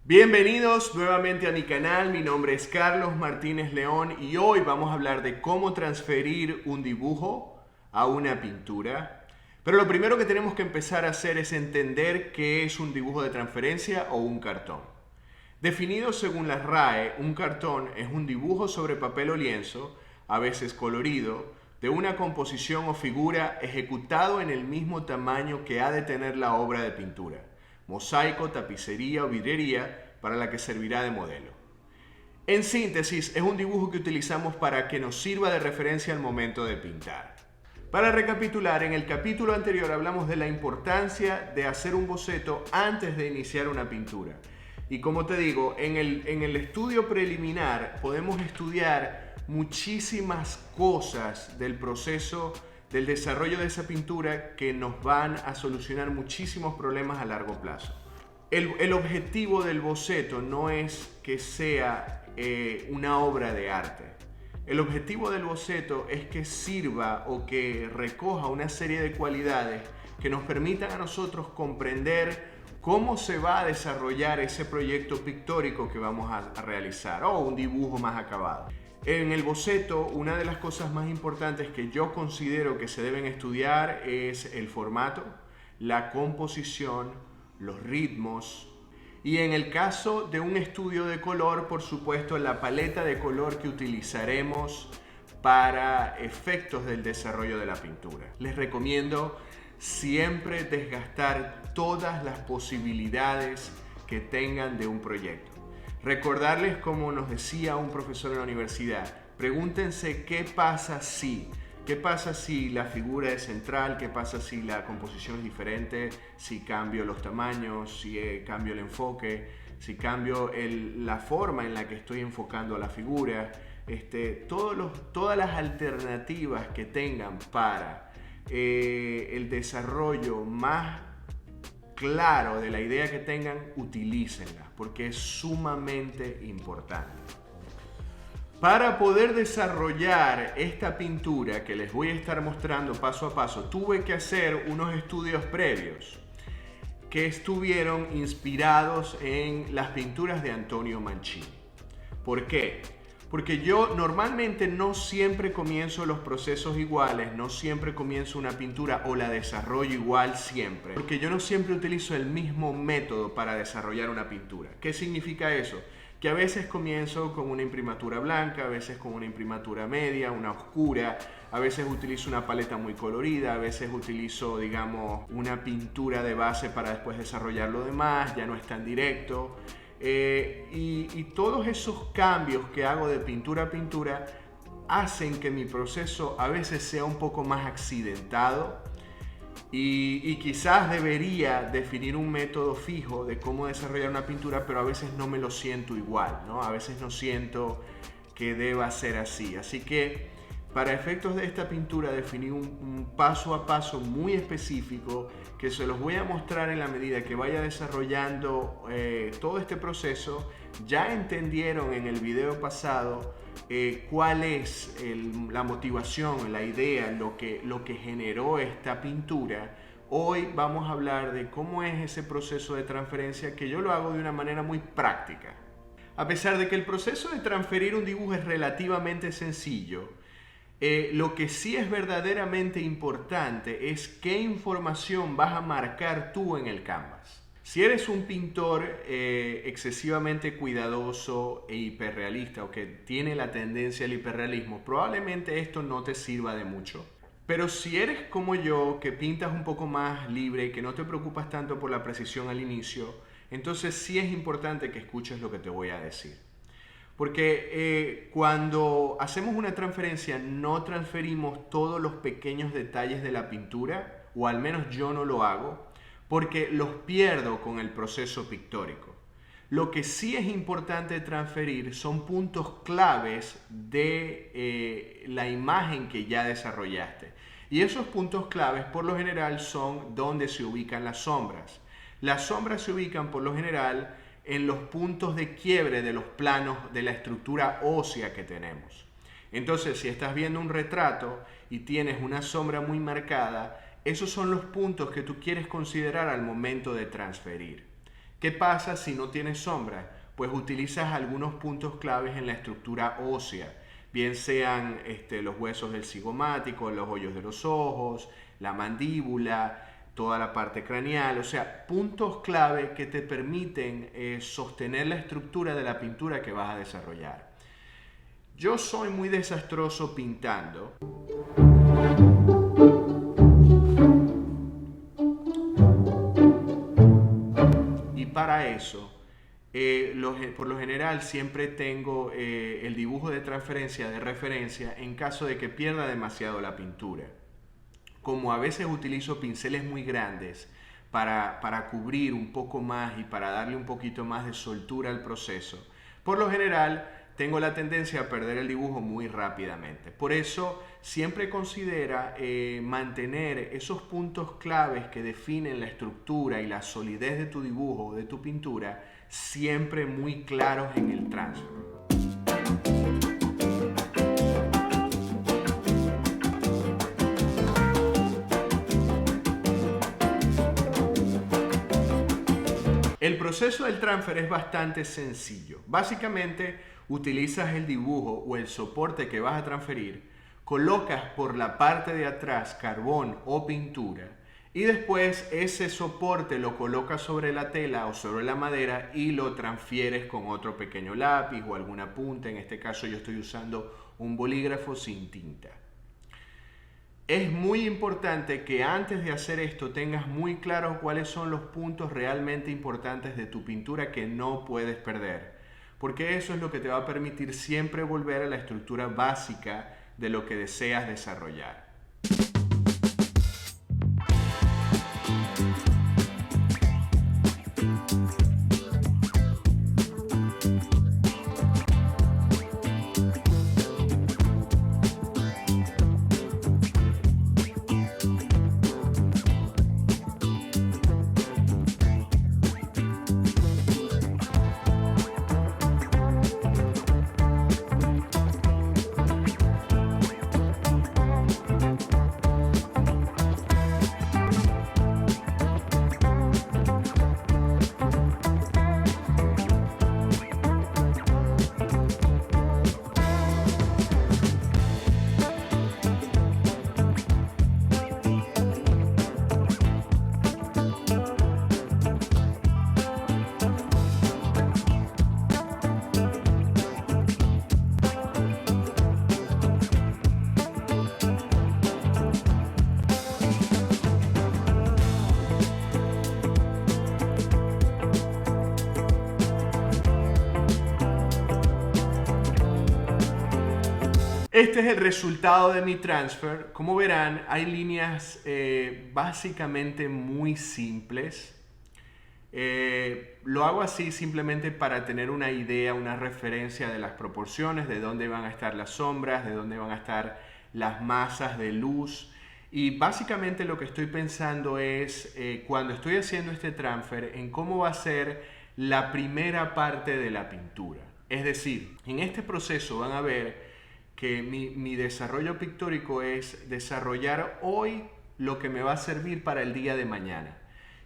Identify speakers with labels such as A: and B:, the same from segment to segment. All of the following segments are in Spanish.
A: Bienvenidos nuevamente a mi canal, mi nombre es Carlos Martínez León y hoy vamos a hablar de cómo transferir un dibujo a una pintura. Pero lo primero que tenemos que empezar a hacer es entender qué es un dibujo de transferencia o un cartón. Definido según la RAE, un cartón es un dibujo sobre papel o lienzo, a veces colorido, de una composición o figura ejecutado en el mismo tamaño que ha de tener la obra de pintura, mosaico, tapicería o vidriería, para la que servirá de modelo. En síntesis, es un dibujo que utilizamos para que nos sirva de referencia al momento de pintar. Para recapitular, en el capítulo anterior hablamos de la importancia de hacer un boceto antes de iniciar una pintura. Y como te digo, en el estudio preliminar podemos estudiar muchísimas cosas del proceso del desarrollo de esa pintura que nos van a solucionar muchísimos problemas a largo plazo. El objetivo del boceto no es que sea una obra de arte. El objetivo del boceto es que sirva o que recoja una serie de cualidades que nos permitan a nosotros comprender cómo se va a desarrollar ese proyecto pictórico que vamos a realizar o un dibujo más acabado. En el boceto, una de las cosas más importantes que yo considero que se deben estudiar es el formato, la composición, los ritmos y en el caso de un estudio de color, por supuesto, la paleta de color que utilizaremos para efectos del desarrollo de la pintura. Les recomiendo siempre desgastar todas las posibilidades que tengan de un proyecto. Recordarles, como nos decía un profesor en la universidad, pregúntense qué pasa si la figura es central, qué pasa si la composición es diferente, si cambio los tamaños, si cambio el enfoque, si cambio la forma en la que estoy enfocando a la figura, todas las alternativas que tengan para el desarrollo más claro de la idea que tengan, utilícenla, porque es sumamente importante. Para poder desarrollar esta pintura que les voy a estar mostrando paso a paso, tuve que hacer unos estudios previos que estuvieron inspirados en las pinturas de Antonio Mancini. ¿Por qué? Porque yo normalmente no siempre comienzo los procesos iguales, no siempre comienzo una pintura o la desarrollo igual siempre, porque yo no siempre utilizo el mismo método para desarrollar una pintura. ¿Qué significa eso? Que a veces comienzo con una imprimatura blanca, a veces con una imprimatura media, una oscura, a veces utilizo una paleta muy colorida, a veces utilizo, digamos, una pintura de base para después desarrollar lo demás, ya no es tan directo. Y todos esos cambios que hago de pintura a pintura hacen que mi proceso a veces sea un poco más accidentado y quizás debería definir un método fijo de cómo desarrollar una pintura, pero a veces no me lo siento igual, ¿no? A veces no siento que deba ser así. Así que para efectos de esta pintura definí un paso a paso muy específico que se los voy a mostrar en la medida que vaya desarrollando todo este proceso. Ya entendieron en el video pasado cuál es la motivación, la idea, lo que generó esta pintura. Hoy vamos a hablar de cómo es ese proceso de transferencia, que yo lo hago de una manera muy práctica. A pesar de que el proceso de transferir un dibujo es relativamente sencillo, lo que sí es verdaderamente importante es qué información vas a marcar tú en el canvas. Si eres un pintor excesivamente cuidadoso e hiperrealista o que tiene la tendencia al hiperrealismo, probablemente esto no te sirva de mucho. Pero si eres como yo, que pintas un poco más libre y que no te preocupas tanto por la precisión al inicio, entonces sí es importante que escuches lo que te voy a decir. Porque cuando hacemos una transferencia no transferimos todos los pequeños detalles de la pintura, o al menos yo no lo hago, porque los pierdo con el proceso pictórico. Lo que sí es importante transferir son puntos claves de la imagen que ya desarrollaste. Y esos puntos claves por lo general son donde se ubican las sombras. Las sombras se ubican por lo general en los puntos de quiebre de los planos de la estructura ósea que tenemos. Entonces, si estás viendo un retrato y tienes una sombra muy marcada, esos son los puntos que tú quieres considerar al momento de transferir. ¿Qué pasa si no tienes sombra? Pues utilizas algunos puntos claves en la estructura ósea, bien sean los huesos del cigomático, los hoyos de los ojos, la mandíbula, toda la parte craneal, o sea, puntos clave que te permiten sostener la estructura de la pintura que vas a desarrollar. Yo soy muy desastroso pintando. Y para eso, por lo general siempre tengo el dibujo de transferencia de referencia en caso de que pierda demasiado la pintura. Como a veces utilizo pinceles muy grandes para cubrir un poco más y para darle un poquito más de soltura al proceso, por lo general tengo la tendencia a perder el dibujo muy rápidamente. Por eso siempre considera mantener esos puntos claves que definen la estructura y la solidez de tu dibujo, de tu pintura, siempre muy claros en el transfer. El proceso del transfer es bastante sencillo. Básicamente utilizas el dibujo o el soporte que vas a transferir, colocas por la parte de atrás carbón o pintura y después ese soporte lo colocas sobre la tela o sobre la madera y lo transfieres con otro pequeño lápiz o alguna punta. En este caso yo estoy usando un bolígrafo sin tinta. Es muy importante que antes de hacer esto tengas muy claro cuáles son los puntos realmente importantes de tu pintura que no puedes perder, porque eso es lo que te va a permitir siempre volver a la estructura básica de lo que deseas desarrollar. Este es el resultado de mi transfer. Como verán, hay líneas básicamente muy simples. Lo hago así simplemente para tener una idea, una referencia de las proporciones, de dónde van a estar las sombras, de dónde van a estar las masas de luz. Y básicamente lo que estoy pensando es, cuando estoy haciendo este transfer, en cómo va a ser la primera parte de la pintura. Es decir, en este proceso van a ver que mi desarrollo pictórico es desarrollar hoy lo que me va a servir para el día de mañana.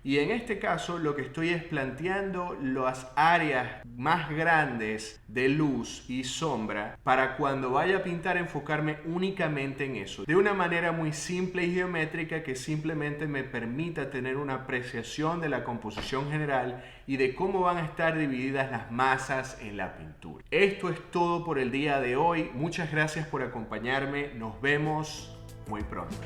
A: Y en este caso lo que estoy es planteando las áreas más grandes de luz y sombra para cuando vaya a pintar enfocarme únicamente en eso. De una manera muy simple y geométrica que simplemente me permita tener una apreciación de la composición general y de cómo van a estar divididas las masas en la pintura. Esto es todo por el día de hoy. Muchas gracias por acompañarme. Nos vemos muy pronto.